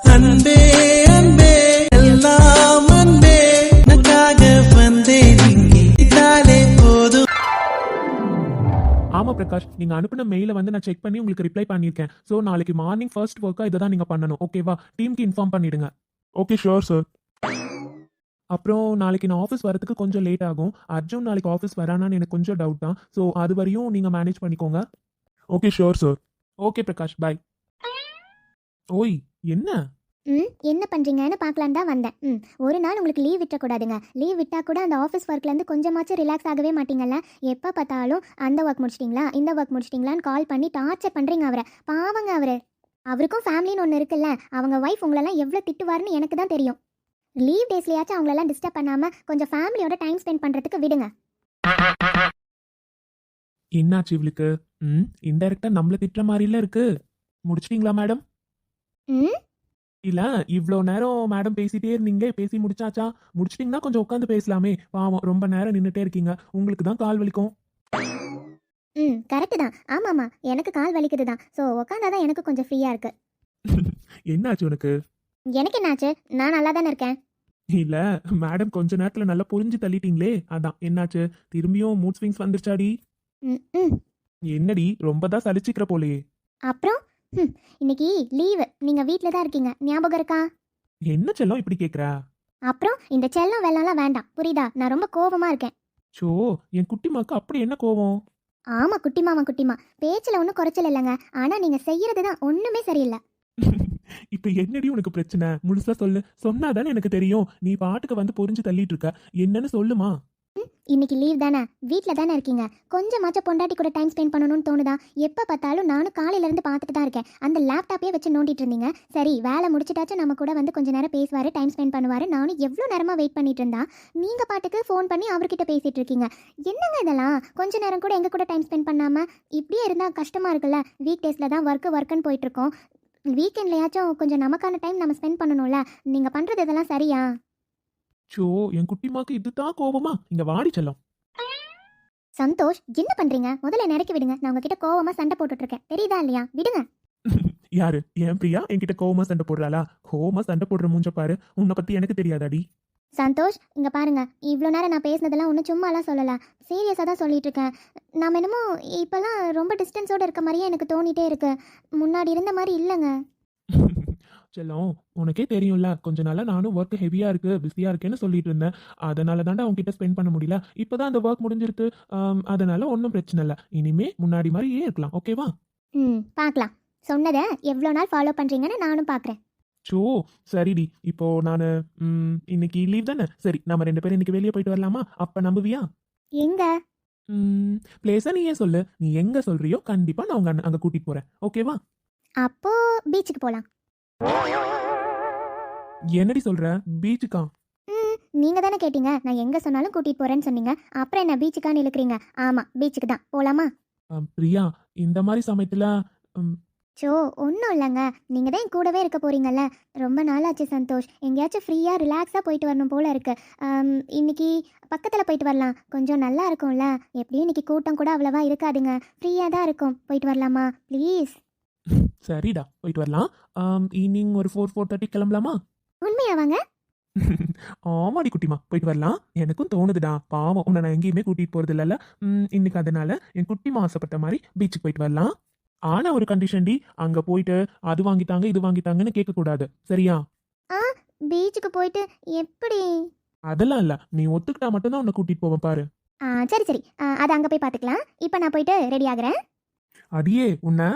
அன்பே அன்பே எல்லாம் அன்பே உனக்காக வந்தேன் இங்கே இதாலே போதும். ஆமா பிரகாஷ், நீங்க அனுப்பின மெயில வந்து நான் செக் பண்ணி உங்களுக்கு ரிப்ளை பண்ணியிருக்கேன். ஸோ நாளைக்கு மார்னிங் ஃபர்ஸ்ட் ஒர்க்கா இதை தான் நீங்க பண்ணணும். ஓகேவா? டீமுக்கு இன்ஃபார்ம் பண்ணிடுங்க. Okay sure sir. அப்புறம் நாளைக்கு நான் ஆஃபீஸ் வரதுக்கு கொஞ்சம் லேட் ஆகும். அர்ஜுன் நாளைக்கு ஆஃபீஸ் வரானான்னு எனக்கு கொஞ்சம் டவுட் தான். ஸோ அது வரையும் நீங்க மேனேஜ் பண்ணிக்கோங்க. Okay sure sir. Okay Prakash, bye. ஓய், என்ன என்ன பண்ணுறீங்கன்னு பார்க்கலான்னு தான் வந்தேன். ஒரு நாள் உங்களுக்கு லீவ் விட்டக்கூடாதுங்க. லீவ் விட்டால் கூட அந்த ஆஃபீஸ் ஒர்க்லேருந்து கொஞ்சமாச்சும் ரிலாக்ஸ் ஆகவே மாட்டீங்கல்ல. எப்போ பார்த்தாலும் அந்த ஒர்க் முடிச்சிட்டிங்களா, இந்த ஒர்க் முடிச்சிட்டிங்களான்னு கால் பண்ணி டார்ச்சர் பண்ணுறீங்க அவரை. பாவங்க அவருக்கும் ஃபேமிலின்னு ஒன்று இருக்குல்ல. அவங்க ஒய்ஃப் உங்களெல்லாம் எவ்வளோ திட்டுவாருன்னு எனக்கு தான் தெரியும். லீவ் டேஸ்லையாச்சும் அவங்களெல்லாம் டிஸ்டர்ப் பண்ணாமல் கொஞ்சம் ஃபேமிலியோட டைம் ஸ்பெண்ட் பண்ணுறதுக்கு விடுங்க. என்னாச்சு இவளுக்கு? இன்டைரக்டா நம்மள திட்டுற மாதிரில இருக்கு. முடிச்சிட்டீங்களா மேடம்? ம் இல்ல, இவ்வளோ நேரம் மேடம் பேசிட்டே இருந்தீங்க. பேசி முடிச்சாச்சா? முடிச்சிட்டிங்கன்னா கொஞ்சம் உட்காந்து பேசலாமே. பாவம், ரொம்ப நேரம் நின்றுட்டே இருக்கீங்க. உங்களுக்கு தான் கால் வலிக்கும். கரெக்டு தான். ஆமாம்மா, எனக்கு கால் வலிக்குது தான். ஸோ உட்காந்தாதான் எனக்கு கொஞ்சம் ஃப்ரீயாக இருக்கு. என்னாச்சு உனக்கு? எனக்கு என்னாச்சு? நான் நல்லா தானே இருக்கேன். இல்ல, மேடம் கொஞ்ச நேரத்துல நல்லா புரிஞ்சு தள்ளிட்டீங்களே, அதான். என்னாச்சு? திரும்பியும் மூட் ஸ்விங்ஸ் வந்துருச்சாடி? ம் ம் என்னடி, ரொம்ப தான் சலிச்சிக்கிற போலயே. அப்புறம் இன்னைக்கு லீவு, நீங்கள் வீட்டில் தான் இருக்கீங்க. ஞாபகம் இருக்கா? என்ன செல்லம் இப்படி கேக்குற? அப்புறம் இந்த செல்லம் வெள்ளம்லாம் வேண்டாம், புரியுதா? நான் ரொம்ப கோபமாக இருக்கேன். சோ, என் குட்டிமாக்கு அப்படி என்ன கோவம்? ஆமாம் குட்டிமா, பேச்சில் ஒன்றும் குறைச்சல் இல்லைங்க. ஆனால் நீங்கள் செய்கிறது தான் ஒன்றுமே சரியில்லை. இப்ப என்னடி உனக்கு பிரச்சனை? முழுசா சொல்லு. சொன்னாதானே எனக்கு தெரியும். நீ பாட்டுக்கு வந்து புரிஞ்சு தள்ளிட்டு இருக்க. என்னன்னு சொல்லுமா. இன்னைக்கு லீவ் தானே, வீட்டில் தானே இருக்கீங்க. கொஞ்சமாச்சும் பொண்டாட்டி கூட டைம் ஸ்பெண்ட் பண்ணணும்னு தோணுதா? எப்போ பார்த்தாலும் நானும் காலையிலேருந்து பார்த்துட்டு தான் இருக்கேன். அந்த லேப்டாப்பே வச்சு நோண்டிட்டு இருந்தீங்க. சரி, வேலை முடிச்சிட்டாச்சும் நம்ம கூட வந்து கொஞ்ச நேரம் பேசுவார், டைம் ஸ்பெண்ட் பண்ணுவார். நானும் எவ்வளோ நேரமாக வெயிட் பண்ணிட்டு இருந்தா, நீங்கள் பாட்டுக்கு ஃபோன் பண்ணி அவர்கிட்ட பேசிகிட்டு இருக்கீங்க. என்னங்க இதெல்லாம்? கொஞ்ச நேரம் கூட எங்கள் கூட டைம் ஸ்பெண்ட் பண்ணாமல் இப்படியே இருந்தால் கஷ்டமாக இருக்குல்ல. வீக் டேஸில் தான் ஒர்க்குன்னு போயிட்டுருக்கோம். வீக்கெண்ட்லையாச்சும் கொஞ்சம் நமக்கான டைம் நம்ம ஸ்பெண்ட் பண்ணணும்ல. நீங்கள் பண்ணுறது இதெல்லாம் சரியா? சோ, என் குட்டிமாக்கு இதுதான் கோவமா? இங்க வாடி செல்லம். சந்தோஷ், என்ன பண்ணுறீங்க? முதல்ல நினைக்க விடுங்க. நான் உங்ககிட்ட கோவமாக சண்டை போட்டுட்ருக்கேன், தெரியுதா இல்லையா? விடுங்க. யாரு? என் பிரியா என்கிட்ட கோவமா சண்டை போடுறாளா? கோவமா சண்டை போடுற மூஞ்ச பாரு. உன்னை பத்தி எனக்கு தெரியாதாடி? சந்தோஷ், இங்கே பாருங்க, இவ்வளோ நேரம் நான் பேசினதெல்லாம் ஒன்றும் சும்மாலாம் சொல்லலை, சீரியஸாக தான் சொல்லிட்டு இருக்கேன். நாம் என்னமோ இப்போல்லாம் ரொம்ப டிஸ்டன்ஸோடு இருக்க மாதிரியே எனக்கு தோணிட்டே இருக்கு. முன்னாடி இருந்த மாதிரி இல்லைங்க. செல்லம், உனக்கே தெரியும்ல, கொஞ்ச நாளா நானும் ஒர்க் ஹெவியா இருக்கு, பிஸியா இருக்கேன்னு சொல்லிட்டு இருந்தேன். அதனால தாண்டா அவன்கிட்ட ஸ்பெண்ட் பண்ண முடியல. இப்பதான் அந்த ஒர்க் முடிஞ்சிருக்கு. அதனால ஒன்றும் பிரச்சனை இல்லை. இனிமே முன்னாடி மாதிரியே இருக்கலாம். ஓகேவா? பார்க்கலாம். சொன்னதை எவ்வளோ நாள் ஃபாலோ பண்ணுறீங்கன்னு நானும் பார்க்குறேன். சோ, சரிடி. இப்போ நான் இன்னைக்கு லீவ் தானே. சரி, நம்ம 2 பேரும் இன்னைக்கு வெளியே போயிட்டு வரலாமா? அப்ப நம்புவியா? எங்க? பிளேஸை நீயே சொல்லு. நீ எங்க சொல்றியோ கண்டிப்பா நான் அங்க கூட்டிட்டு போறேன். ஓகேவா? அப்போ பீச்சுக்கு போகலாம். என்னடி சொல்ற? பீச்சுக்கா? நீங்கள் தானே கேட்டீங்க. நான் எங்கே சொன்னாலும் கூட்டிகிட்டு போகிறேன்னு சொன்னீங்க. அப்புறம் என்ன பீச்சுக்கான்னு இழுக்கிறீங்க? ஆமாம், பீச்சுக்கு தான் போகலாமா? பிரியா, இந்த மாதிரி சமயத்துல சோ, ஒன்றும் இல்லைங்க. நீங்கள் தான் என் கூடவே இருக்க போகிறீங்கல்ல. ரொம்ப நாளாச்சு சந்தோஷ். எங்கேயாச்சும் ஃப்ரீயாக ரிலாக்ஸாக போயிட்டு வரணும் போல் இருக்குது. இன்னைக்கு பக்கத்தில் போயிட்டு வரலாம், கொஞ்சம் நல்லா இருக்கும்ல. எப்படியும் இன்னைக்கு கூட்டம் கூட அவ்வளோவா இருக்காதுங்க, ஃப்ரீயாக தான் இருக்கும். போயிட்டு வரலாமா ப்ளீஸ்? சரிடா, போயிட்டு வரலாம். ஈவினிங் ஒரு 4:30 கிளம்பலாமா? உண்மையாவாங்க? ஆமாடி குட்டிமா, போயிட்டு வரலாம். எனக்கும் தோணுதுடா. பாவம், உன்னை நான் எங்கேயுமே கூட்டிட்டு போறது இல்லைல்ல. இன்னைக்கு அதனால என் குட்டிமா ஆசைப்பட்ட மாதிரி பீச்சுக்கு போயிட்டு வரலாம். ஆனா ஒரு கண்டிஷன் டி, அங்க போயிட்டு அது வாங்கிட்டாங்க இது வாங்கிட்டாங்கன்னு கேட்க கூடாது. சரியா? பீச்சுக்கு போயிட்டு எப்படி? அதெல்லாம் இல்ல, நீ ஒத்துக்கிட்டா மட்டும்தான் உன்னை கூட்டிட்டு போவேன் பாரு. சரி, அது அங்கே போய் பார்த்துக்கலாம். இப்போ நான் போயிட்டு ரெடி ஆகுறேன். அடியே உன்ன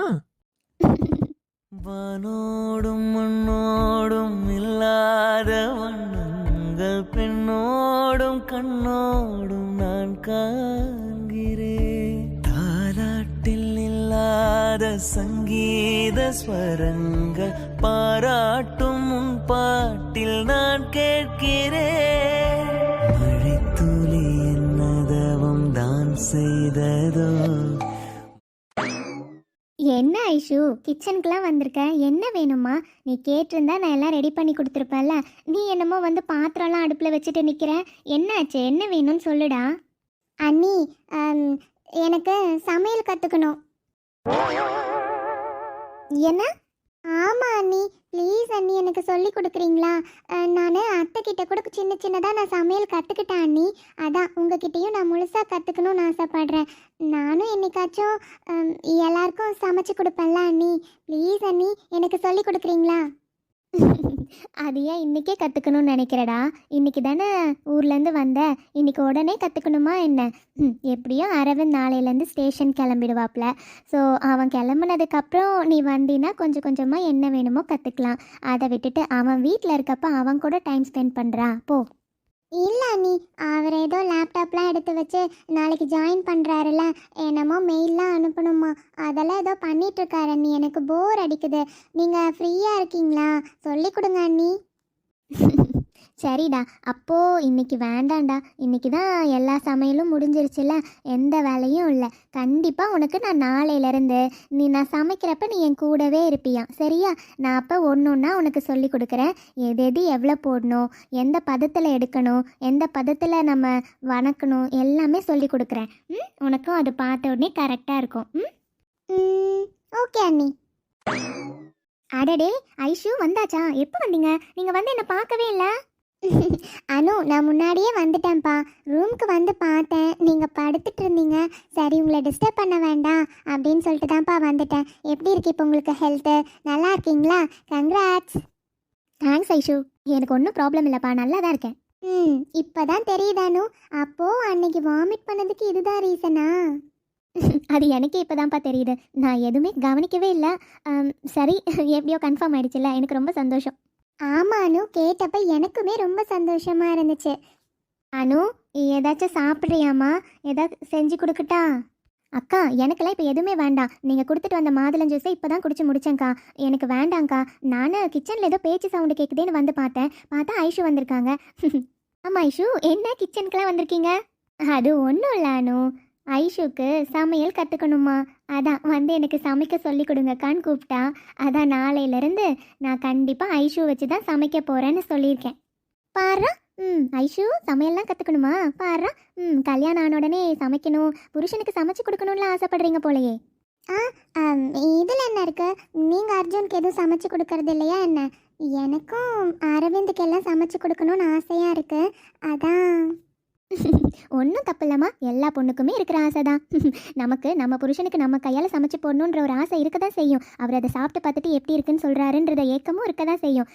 வானோடும் மண்ணோடும் இல்லாத வண்ணங்கள் பெண்ணோடும் கண்ணோடும் நான் காண்கிறேன். தாலாட்டில் இல்லாத சங்கீத ஸ்வரங்கள் பாராட்டும் உன் பாட்டில் நான் கேட்கிறேன். மழைத்துளி என்னதவம் தான் செய்ததோ. என்ன ஐஷு, கிச்சனுக்குலாம் வந்திருக்க? என்ன வேணுமா? நீ கேட்டிருந்தா நான் எல்லாம் ரெடி பண்ணி கொடுத்துருப்பேன்ல. நீ என்னமோ வந்து பாத்திரம்லாம் அடுப்பில் வச்சுட்டு நிற்கிற. என்னாச்சு? என்ன வேணும்னு சொல்லுடா. அண்ணி, எனக்கு சமையல் கற்றுக்கணும். என்ன? ஆமா அண்ணி, ப்ளீஸ் அண்ணி எனக்கு சொல்லி கொடுக்குறீங்களா? நான் அத்தை கிட்ட கூட சின்ன சின்னதாக நான் சமையல் கற்றுக்கிட்டேன் அண்ணி. அதான் உங்ககிட்டயும் நான் முழுசாக கற்றுக்கணும்னு ஆசைப்படுறேன். நானும் என்னைக்காச்சும் எல்லாருக்கும் சமைச்சு கொடுப்பேன்ல அண்ணி. ப்ளீஸ் அண்ணி எனக்கு சொல்லி கொடுக்குறீங்களா? அது ஏன் இன்னைக்கே கற்றுக்கணும்னு நினைக்கிறடா? இன்னைக்கு தானே ஊர்லேருந்து வந்த, இன்னைக்கு உடனே கற்றுக்கணுமா என்ன? எப்படியும் அரவிந்த் நாளையிலேருந்து ஸ்டேஷன் கிளம்பிடுவாப்ல. ஸோ அவன் கிளம்புனதுக்கப்புறம் நீ வந்தீன்னா கொஞ்சம் கொஞ்சமாக என்ன வேணுமோ கற்றுக்கலாம். அதை விட்டுட்டு அவன் வீட்டில் இருக்கப்ப அவன் கூட டைம் ஸ்பெண்ட் பண்ணுறா போ. இல்லை அண்ணி, அவர் ஏதோ லேப்டாப்லாம் எடுத்து வச்சு நாளைக்கு ஜாயின் பண்ணுறாருல, என்னமோ மெயிலாம் அனுப்பணுமா, அதெல்லாம் ஏதோ பண்ணிகிட்ருக்காரு அண்ணி. எனக்கு போர் அடிக்குது. நீங்கள் ஃப்ரீயாக இருக்கீங்களா? சொல்லி கொடுங்க அண்ணி. சரிடா, அப்போது இன்னைக்கு வேண்டாம்டா. இன்னைக்கு தான் எல்லா சமையலும் முடிஞ்சிருச்சுல, எந்த வேலையும் இல்லை. கண்டிப்பாக உனக்கு நான் நாளையிலேருந்து நான் சமைக்கிறப்ப நீ என் கூடவே இருப்பியா? சரியா? நான் அப்போ ஒன்று ஒன்றா உனக்கு சொல்லி கொடுக்குறேன். எது எது எவ்வளோ போடணும், எந்த பதத்தில் எடுக்கணும், எந்த பதத்தில் நம்ம வணக்கணும், எல்லாமே சொல்லி கொடுக்குறேன். உனக்கும் அது பார்த்த உடனே கரெக்டாக இருக்கும். ஓகே அண்ணி. அடடே, ஐஷு வந்தாச்சா? எப்போ வந்தீங்க? நீங்கள் வந்து என்னை பார்க்கவே இல்லை. அனு, நான் முன்னாடியே வந்துட்டேன்ப்பா. ரூமுக்கு வந்து பார்த்தேன், நீங்கள் படுத்துட்டு இருந்தீங்க. சரி, உங்களை டிஸ்டர்ப் பண்ண வேண்டாம் அப்படின்னு சொல்லிட்டு தான்ப்பா வந்துட்டேன். எப்படி இருக்கு இப்போ உங்களுக்கு ஹெல்த்து? நல்லா இருக்கீங்களா? கங்க்ராட்ஸ். தேங்க்ஸ் ஐஷு, எனக்கு ஒன்றும் ப்ராப்ளம் இல்லைப்பா, நல்லா தான் இருக்கேன். இப்போ தான் தெரியுதானு, அப்போது அன்னைக்கு வாமிட் பண்ணதுக்கு இதுதான் ரீசனா? அது எனக்கே இப்போ தான்ப்பா தெரியுது. நான் எதுவுமே கவனிக்கவே இல்லை. சரி, எப்படியோ கன்ஃபார்ம் ஆயிடுச்சுல்ல, எனக்கு ரொம்ப சந்தோஷம். ஆமாம் அனு, கேட்டப்ப எனக்குமே ரொம்ப சந்தோஷமாக இருந்துச்சு. அனு, ஏதாச்சும் சாப்பிட்றியாம்மா? ஏதாவது செஞ்சு கொடுக்கட்டா? அக்கா, எனக்கெல்லாம் இப்போ எதுவுமே வேண்டாம். நீங்கள் கொடுத்துட்டு வந்த மாதுளம் ஜூஸை இப்போ தான் குடிச்சு முடிச்சேங்க்கா. எனக்கு வேண்டாங்க்கா. நான் கிச்சனில் ஏதோ பேச்சு சவுண்டு கேட்குதேன்னு வந்து பார்த்தா ஐஷு வந்திருக்காங்க. ஆமாம் ஐஷு, என்ன கிச்சனுக்கெலாம் வந்திருக்கீங்க? அது ஒன்றும் இல்லை அனு, ஐஷுக்கு சமையல் கற்றுக்கணுமா, அதான் வந்து எனக்கு சமைக்க சொல்லி கொடுங்கக்கான்னு கூப்பிட்டா. அதான் நாளையிலேருந்து நான் கண்டிப்பாக ஐஷு வச்சு தான் சமைக்க போகிறேன்னு சொல்லியிருக்கேன். பாரா, ஐஷு சமையல்லாம் கற்றுக்கணுமா? பாரா, கல்யாணம் ஆன உடனே சமைக்கணும், புருஷனுக்கு சமைச்சு கொடுக்கணும்னு ஆசைப்படுறீங்க போலையே. இதில் என்ன இருக்கு? நீங்கள் அர்ஜுனுக்கு எதுவும் சமைச்சு கொடுக்கறது இல்லையா என்ன? எனக்கும் அரவிந்துக்கு எல்லாம் சமைச்சு கொடுக்கணும்னு ஆசையாக இருக்குது. அதான். ஒன்றும் தப்பு இல்லைம்மா, எல்லா பொண்ணுக்குமே இருக்கிற ஆசை தான். நமக்கு நம்ம புருஷனுக்கு நம்ம கையால் சமைச்சு போடணுன்ற ஒரு ஆசை இருக்க தான் செய்யும். அவர் அதை சாப்பிட்டு பார்த்துட்டு எப்படி இருக்குன்னு சொல்கிறாருன்றத ஏக்கமும் இருக்க தான் செய்யும்.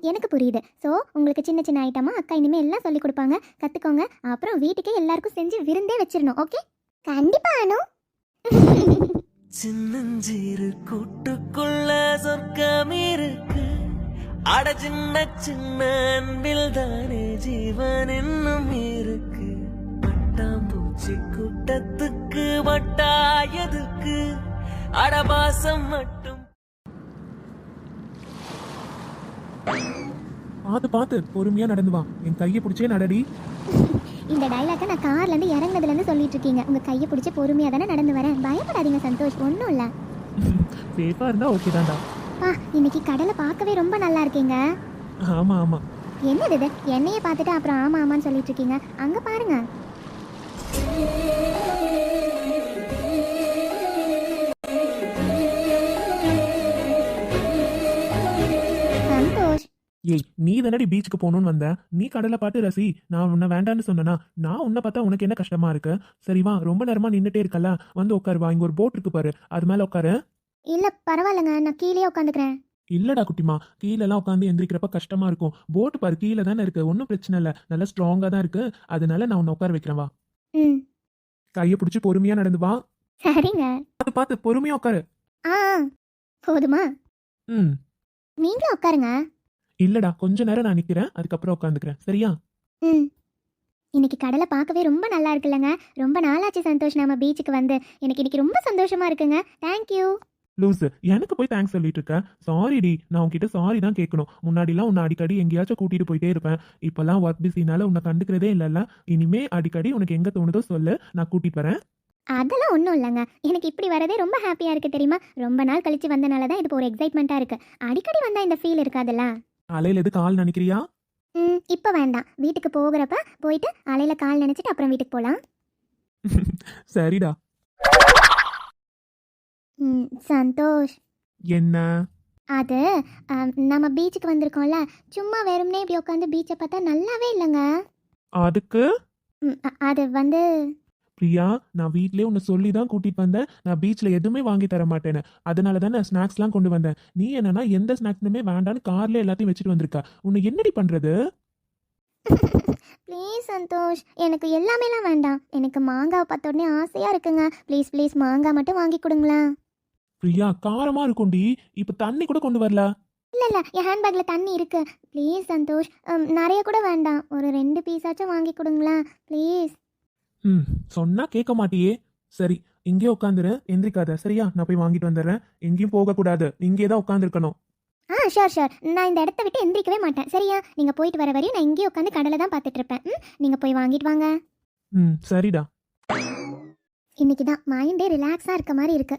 எனக்கு புரியுது. ஸோ உங்களுக்கு சின்ன சின்ன ஐட்டமாக அக்கா இனிமேல் எல்லாம் சொல்லி கொடுப்பாங்க, கற்றுக்கோங்க. அப்புறம் வீட்டுக்கே எல்லாருக்கும் செஞ்சு விருந்தே வச்சிடணும். ஓகே? கண்டிப்பாக அனு. சின்னஞ்சிறு கூட்டுக்குள்ள சொர்க்கம் இருக்கு. அட சின்ன சின்ன அன்பில் தானே ஜீவன் இன்னும் இருக்கு. பட்டாம்பூச்சி கூட்டத்துக்கு வட்டாயதுக்கு அடபாசம் மட்டும். பார்த்து பொறுமையாக நடந்து வா. என் கையை பிடிச்சே நடடி. இந்த டைலாக்கை நான் கார்லேருந்து இறங்குனதுலேருந்து சொல்லிட்டு இருக்கீங்க. உங்கள் கையை பிடிச்சி பொறுமையாக தானே நடந்து வரேன். பயப்படாதீங்க சந்தோஷ், ஒன்றும் இல்லை. சேஃபாக இருந்தால் ஓகே தான்டா. இன்னைக்கு கடலை பார்க்கவே ரொம்ப நல்லா இருக்கீங்க. ஆமாம் ஆமாம். என்னது இது? என்னையே பார்த்துட்டு அப்புறம் ஆமாம் ஆமான்னு சொல்லிட்டு இருக்கீங்க. அங்கே பாருங்க. சந்தோஷ், ஏய், நீ தானடி பீச்சுக்கு போகணுன்னு வந்த, நீ கடலை பார்த்து ரசி. நான் உன்னை வேண்டான்னு சொன்னேனா? நான் உன்னை பார்த்தா உனக்கு என்ன கஷ்டமா இருக்கு? சரி வா, ரொம்ப நேரமா நின்றுட்டே இருக்கல, வந்து உட்காரு வா. இங்கே ஒரு போட் இருக்கு பாரு, அது மேலே உட்காரு. இல்லை பரவாயில்லைங்க, நான் கீழே உட்காந்துக்கிறேன். இல்லடா குட்டிமா, கீழெல்லாம் உட்காந்து எந்திரிக்கிறப்ப கஷ்டமா இருக்கும். போட்டு பாரு, கீழே தானே இருக்கு, ஒன்றும் பிரச்சனை இல்லை, நல்லா ஸ்ட்ராங்காக தான் இருக்கு. அதனால நான் உன்னை உட்கார வைக்கிறேன் வா. கையை பிடிச்சி பொறுமையா நடந்து வா. சரிங்க. பார்த்து பொறுமையா உட்காரு. போதுமா? நீங்களும் உட்காருங்க. இல்லடா, கொஞ்ச நேரம் நான் நிக்கிறேன், அதுக்கப்புறம் உட்காந்துக்கிறேன். சரியா? இன்னைக்கு கடலை பார்க்கவே ரொம்ப நல்லா இருக்குல்லங்க. ரொம்ப நாளாச்சு சந்தோஷ் நாம பீச்சுக்கு வந்து. எனக்கு இன்னைக்கு ரொம்ப சந்தோஷமா இருக்குங்க. தேங்க்யூ. லூசு, எனக்கு போய் தேங்க்ஸ் சொல்லிட்டு இருக்க? சாரிடி, நான் உன்கிட்ட சாரி தான் கேட்கணும். முன்னாடிலாம் உன்னை அடிக்கடி எங்கேயாச்சும் கூட்டிட்டு போயிட்டே இருப்பேன். இப்பெல்லாம் ஒர்க் பிஸினால உன்னை கண்டுக்கிறதே இல்லைல்ல. இனிமே அடிக்கடி உனக்கு எங்க தோணுதோ சொல்லு, நான் கூட்டிட்டு வரேன். அதெல்லாம் ஒன்றும் இல்லைங்க. எனக்கு இப்படி வரதே ரொம்ப ஹாப்பியாக இருக்குது தெரியுமா? ரொம்ப நாள் கழிச்சு வந்தனால தான் இது ஒரு எக்ஸைட்மெண்ட்டாக இருக்குது. அடிக்கடி வந்தால் இந்த ஃபீல் இருக்காதுல்ல. அலையில எது கால் நினைக்கிறியா? இப்போ வேண்டாம். வீட்டுக்கு போகிறப்ப போயிட்டு அலையில் கால் நினச்சிட்டு அப்புறம் வீட்டுக்கு போகலாம். சரிடா. சந்தோஷ், என்ன? அது நம்ம பீச்சுக்கு வந்திருக்கோம்ல, சும்மா வெறுமனே இப்படி உட்காந்து பீச்சை பார்த்தா நல்லாவே இல்லைங்க. அதுக்கு அது வந்து பிரியா, நான் வீட்லயே உன்னை சொல்லி தான் கூட்டிட்டு வந்தேன். நான் பீச்ல எதுவுமே வாங்கி தர மாட்டேன்னு. அதனால தான் நான் ஸ்நாக்ஸ்லாம் கொண்டு வந்தேன். நீ என்னன்னா எந்த ஸ்நாக்ஸுமே வேண்டான்னு கார்ல எல்லாத்தையும் வச்சுட்டு வந்திருக்க. உன்னை என்னடி பண்றது? ப்ளீஸ் சந்தோஷ், எனக்கு எல்லாமேலாம் வேண்டாம். எனக்கு மாங்காவை பார்த்த உடனே ஆசையாக இருக்குங்க. ப்ளீஸ் ப்ளீஸ் மாங்காய் மட்டும் வாங்கி கொடுங்களேன். பிரியா, காரமா இருக்கும்டி. இப்ப தண்ணி கூட கொண்டு வரல. இல்லை என் ஹேண்ட்பேக்கில் தண்ணி இருக்கு. ப்ளீஸ் சந்தோஷ், நிறைய கூட வேண்டாம். ஒரு 2 பீஸாச்சும் வாங்கி கொடுங்களேன் ப்ளீஸ். சொன்னா கேட்க மாட்டியே. சரி, இங்கே உட்காந்துரு, எந்திரிக்காத. சரியா, நான் போய் வாங்கிட்டு வந்துடுறேன். எங்கேயும் போக கூடாது, இங்கே தான் உட்காந்துருக்கணும். ஷோர் ஷோர், நான் இந்த இடத்த விட்டு எந்திரிக்கவே மாட்டேன். சரியா, நீங்கள் போயிட்டு வர வரையும் நான் இங்கேயே உட்காந்து கடலை தான் பார்த்துட்டு இருப்பேன். நீங்கள் போய் வாங்கிட்டு வாங்க. சரிடா. இன்னைக்கு தான் மைண்டே ரிலாக்ஸாக இருக்க மாதிரி இருக்கு.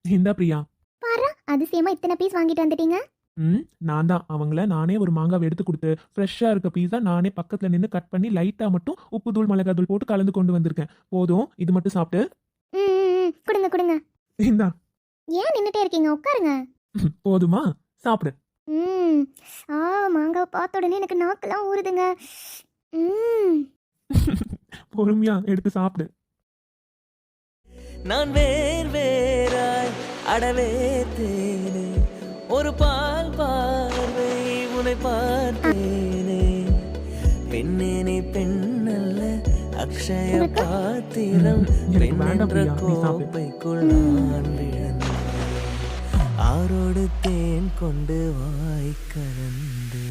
இந்தா பிரியா. பாரு, அதிசயமா இத்தனை பீஸ் வாங்கிட்டு வந்துட்டீங்க. நான் தான் அவங்கள நானே ஒரு மாங்காவை எடுத்து கொடுத்து ஃப்ரெஷ்ஷாக இருக்க பீஸா நானே பக்கத்தில் நின்று கட் பண்ணி லைட்டாக மட்டும் உப்பு தூள் மிளகாய் தூள் போட்டு கலந்து கொண்டு வந்திருக்கேன். போதும், இது மட்டும் சாப்பிட்டு. கொடுங்க கொடுங்க. இந்தா. ஏன் நின்றுட்டே இருக்கீங்க, உட்காருங்க. போதுமா? சாப்பிடு. மாங்காவை பார்த்த உடனே எனக்கு நாக்கெல்லாம் ஊறுதுங்க. பொறுமையா எடுத்து சாப்பிடு. நான் வேறாய் அடவே தேனே, ஒரு பால் பார்வை உன்னை பார்த்தேனே. பெண்ணேனே பெண்ணல்ல அக்ஷய பாத்திரம், பெண்ணென்ற கோப்பைக்குள் நான் விழுந்தேன். ஆரோடு தேன் கொண்டு வாய் கலந்து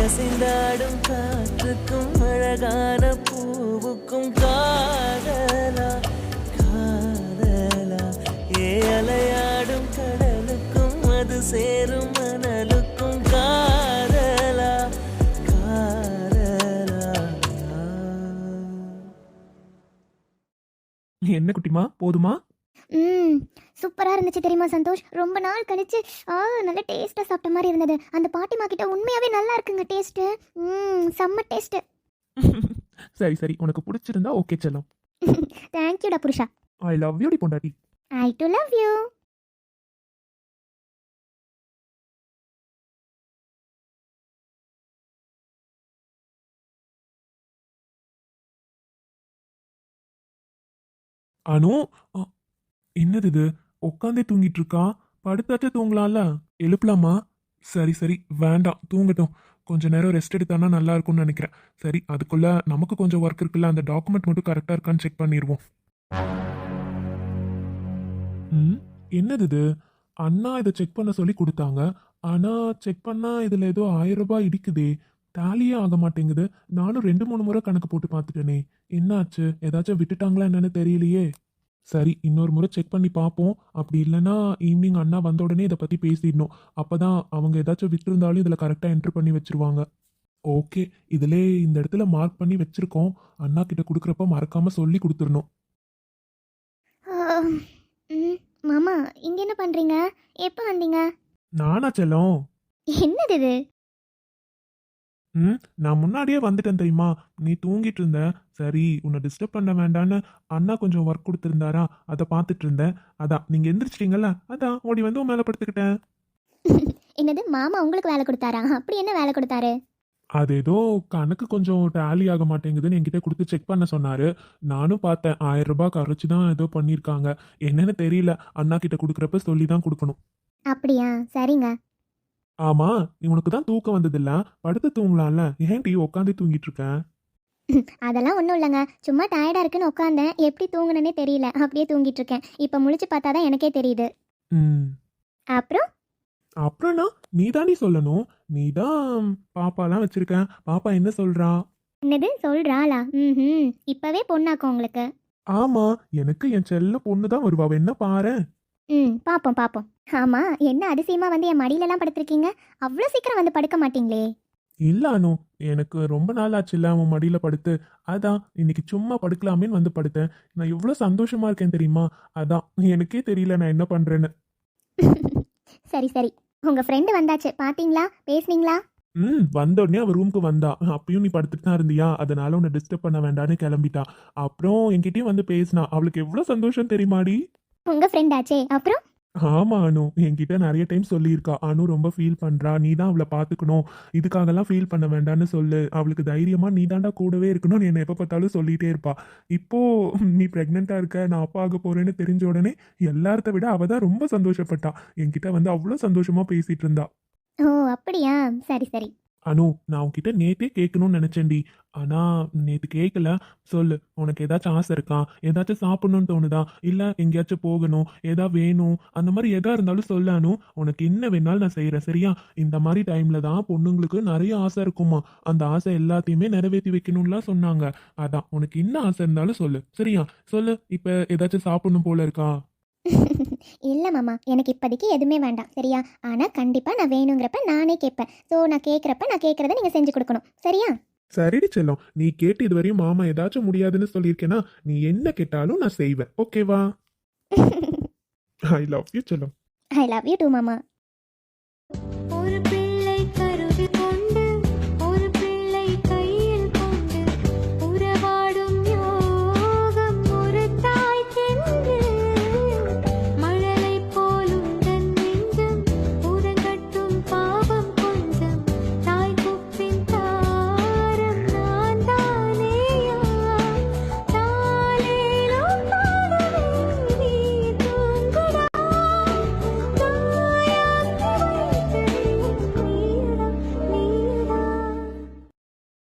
அசைந்தாடும் காற்றுக்கும் அழகான பூவுக்கும் காதலா காதலா. அலையாடும் கடலுக்கும் அது சேரும் மணலுக்கும் காதலா காதலா. என்ன குட்டிமா, போதுமா? சூப்பராக இருந்துச்சு தெரியுமா சந்தோஷ். ரொம்ப நாள் கழிச்சு நல்ல டேஸ்ட்டாக சாப்பிட்ட மாதிரி இருந்தது. அந்த பாட்டிமா கிட்ட உண்மையாகவே நல்லா இருக்குங்க டேஸ்ட்டு. செம்ம டேஸ்ட்டு. சரி சரி, உனக்கு பிடிச்சிருந்தா ஓகே செல்லம். தேங்க்யூடா புருஷா. ஐ லவ் யூ டி பொண்டாட்டி. ஐ டு லவ் யூ. அனு, என்னது இது? உட்காந்தே தூங்கிட்டு இருக்கா. படுத்தாச்சே தூங்கலாம்ல. எழுப்பலாமா? சரி சரி, வேண்டாம், தூங்கட்டும். கொஞ்ச நேரம் ரெஸ்ட் எடுத்தானா நல்லா இருக்கும்னு நினைக்கிறேன். சரி, அதுக்குள்ள நமக்கு கொஞ்சம் ஒர்க் இருக்குல்ல, அந்த டாக்குமெண்ட் மட்டும் கரெக்டா இருக்கான்னு செக் பண்ணிடுவோம். என்னது இது? அண்ணா இதை செக் பண்ண சொல்லி கொடுத்தாங்க. ஆனா செக் பண்ணா இதுல ஏதோ 1000 ரூபாய் இடிக்குதே. டேலியே ஆக மாட்டேங்குது. நானும் 2-3 முறை கணக்கு போட்டு பார்த்துட்டேனே. என்னாச்சு? ஏதாச்சும் விட்டுட்டாங்களா என்னன்னு தெரியலையே. சரி, இன்னொரு முறை செக் பண்ணி பார்ப்போம். அப்படி இல்லைன்னா ஈவினிங் அண்ணா வந்த உடனே இதை பற்றி பேசிடணும். அப்பதான் அவங்க ஏதாச்சும் விட்டுருந்தாலும் இதில் கரெக்டாக என்ட்ரு பண்ணி வச்சிருவாங்க. ஓகே, இதிலே இந்த இடத்துல மார்க் பண்ணி வச்சிருக்கோம். அண்ணா கிட்ட கொடுக்குறப்ப மறக்காம சொல்லி கொடுத்துடணும். மாமா, இங்க என்ன பண்றீங்க? எப்போ வந்தீங்க? நானா செல்லம்? என்னது இது? நான் முன்னாடியே வந்துட்டேன் தெரியுமா. நீ தூங்கிட்டு இருந்த. சரி, உன்னை டிஸ்டர்ப் பண்ண வேண்டான்னு அண்ணா கொஞ்சம் ஒர்க் கொடுத்துருந்தாரா, அதை பார்த்துட்டு இருந்தேன். அதான் நீங்க எந்திரிச்சிட்டீங்கல்ல, அதான் ஓடி வந்து உன் மேல படுத்துக்கிட்டேன். என்னது, மாமா உங்களுக்கு வேலை கொடுத்தாரா? அப்படி என்ன வேலை கொடுத்தாரு? அது ஏதோ கணக்கு கொஞ்சம் டேலி ஆக மாட்டேங்குதுன்னு என்கிட்ட கொடுத்து செக் பண்ண சொன்னாரு. நானும் பார்த்தேன், 1000 ரூபாய் கரைச்சி தான் ஏதோ பண்ணியிருக்காங்க. என்னன்னு தெரியல. அண்ணா கிட்ட கொடுக்குறப்ப சொல்லி தான் கொடுக்கணும். அப்படியா? சரிங்க. ஆமா, உனக்கு தான் தூக்கம் வந்ததில்ல, படுத்து தூங்கலாம்ல. ஏன் டீ உட்காந்து தூங்கிட்டு இருக்கேன்? அதெல்லாம் ஒன்றும் இல்லைங்க. சும்மா டயர்டாக இருக்குன்னு உட்காந்தேன். எப்படி தூங்குனேனே தெரியல, அப்படியே தூங்கிட்டு இருக்கேன். இப்போ முழிச்சு பார்த்தா தான் எனக்கே தெரியுது. அப்புறம் அப்புறம்னா நீ தாண்டி சொல்லணும். நீ தான் பாப்பாலாம் வச்சிருக்க. பாப்பா என்ன சொல்றா? என்னது சொல்றாளா? இப்பவே பொண்ணாக்கும் உங்களுக்கு. ஆமா, எனக்கு என் செல்ல பொண்ணு தான் வருவா. என்ன பாரு. பாப்போம் பாப்போம். ஆமா, என்ன அதிசயமா வந்து என் மடியிலலாம் படுத்திருக்கீங்க? அவ்வளோ சீக்கிரம் வந்து படுக்க மாட்டீங்களே. இல்ல அனு, எனக்கு ரொம்ப நாள் ஆச்சுல்ல அவன் மடியில படுத்து. அதான் இன்னைக்கு சும்மா படுக்கலாமேன்னு வந்து படுத்தேன். நான் எவ்வளோ சந்தோஷமா இருக்கேன் தெரியுமா. அதான் எனக்கே தெரியல நான் என்ன பண்றேன்னு. சரி சரி, உங்க ஃப்ரெண்டு வந்தாச்சு, பாத்தீங்களா? பேசுனீங்களா? வந்த உடனே அவ ரூமுக்கு வந்தா. அப்பயும் நீ படுத்துட்டு தான் இருந்தியா, அதனால உன்னை டிஸ்டர்ப் பண்ண வேண்டான்னு கிளம்பிட்டா. அப்புறம் என்கிட்டயும் வந்து பேசினா. அவளுக்கு எவ்வளவு சந்தோஷம் தெரியுமாடி. உங்க ஃப்ரெண்ட் ஆச்சே. அப்புறம் ஆமா அனு, என்கிட்ட நிறைய டைம் சொல்லியிருக்கா. அனு ரொம்ப ஃபீல் பண்றா, நீ தான் அவளை பாத்துக்கணும், இதுக்காகலாம் ஃபீல் பண்ண வேண்டாம்னு சொல்லு, அவளுக்கு தைரியமா நீ தாண்டா கூடவே இருக்கணும்னு என்னை எப்ப பார்த்தாலும் சொல்லிட்டே இருப்பா. இப்போ நீ பிரெக்னெண்டா இருக்க, நான் அப்பா ஆக போறேன்னு தெரிஞ்ச உடனே எல்லார்த்த விட அவ தான் ரொம்ப சந்தோஷப்பட்டா. என்கிட்ட வந்து அவ்வளோ சந்தோஷமா பேசிட்டு இருந்தா. ஓ அப்படியா, சரி சரி. அனு, நான் உன்கிட்ட நேத்தே கேட்கணும்னு நினைச்சேன்டி, ஆனா நேத்து கேட்கல. சொல்லு, உனக்கு ஏதாச்சும் ஆசை இருக்கா? ஏதாச்சும் சாப்பிடணும்னு தோணுதா? இல்ல எங்கேயாச்சும் போகணும், ஏதா வேணும், அந்த மாதிரி எதா இருந்தாலும் சொல்லு அனு. உனக்கு என்ன வேணாலும் நான் செய்யறேன், சரியா? இந்த மாதிரி டைம்ல தான் பொண்ணுங்களுக்கு நிறைய ஆசை இருக்குமா, அந்த ஆசை எல்லாத்தையுமே நிறைவேற்றி வைக்கணும்லாம் சொன்னாங்க. அதான் உனக்கு என்ன ஆசை இருந்தாலும் சொல்லு, சரியா? சொல்லு, இப்ப ஏதாச்சும் சாப்பிடணும் போல இருக்கா? இல்லை மாமா, எனக்கு இப்போதைக்கு எதுவுமே வேண்டாம் சரியா. ஆனால் கண்டிப்பாக நான் வேணுங்கிறப்ப நானே கேட்பேன். ஸோ நான் கேட்குறப்ப நான் கேட்குறத நீங்கள் செஞ்சு கொடுக்கணும் சரியா. சரிடி செல்லம், நீ கேட்டு இதுவரையும் மாமா ஏதாச்சும் முடியாதுன்னு சொல்லியிருக்கேனா, நீ என்ன கேட்டாலும் நான் செய்வேன், ஓகேவா? ஐ லவ் யூ செல்லம். ஐ லவ் யூ டூ மாமா.